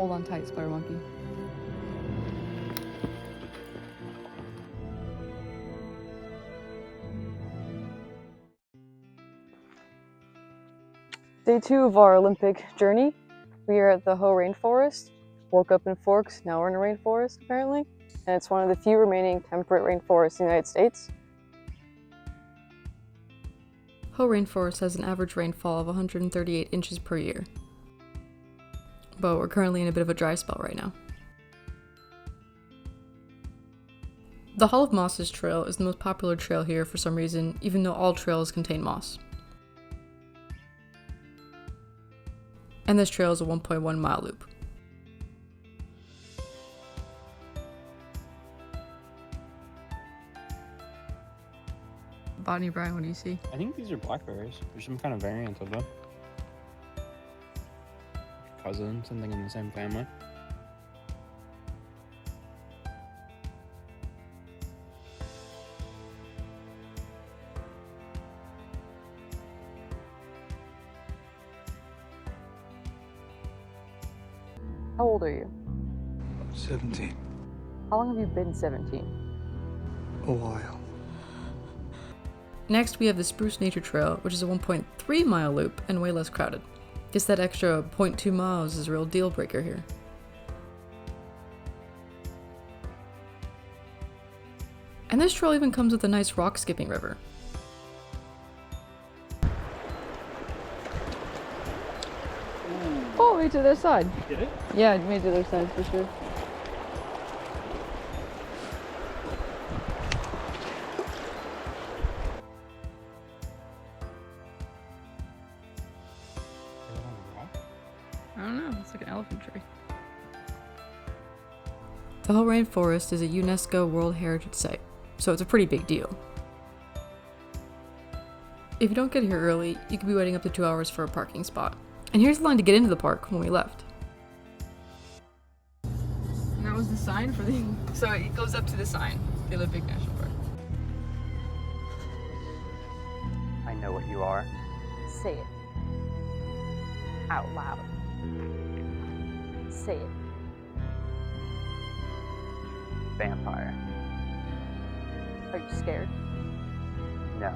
Hold on tight, Spider Monkey. Day 2 of our Olympic journey. We are at the Hoh Rain Forest. Woke up in Forks, now we're in a rainforest apparently. And it's one of the few remaining temperate rainforests in the United States. Hoh Rain Forest has an average rainfall of 138 inches per year. But we're currently in a bit of a dry spell right now. The Hall of Mosses trail is the most popular trail here for some reason, even though all trails contain moss. And this trail is a 1.1 mile loop. Botany Brian, what do you see? I think these are blackberries. There's some kind of variant of them. Cousin, something in the same family. How old are you? 17. How long have you been 17? A while. Next, we have the Spruce Nature Trail, which is a 1.3 mile loop and way less crowded. Guess that extra 0.2 miles is a real deal breaker here. And this trail even comes with a nice rock skipping river. Oh, way to the other side. Did it? Yeah, it made it to the other side for sure. I don't know, it's like an elephant tree. The Hoh Rain Forest is a UNESCO World Heritage Site, so it's a pretty big deal. If you don't get here early, you could be waiting up to 2 hours for a parking spot. And here's the line to get into the park when we left. And that was the sign for the... So it goes up to the sign, the Olympic National Park. I know what you are. Say it. Out loud. Say it. Vampire. Are you scared? No.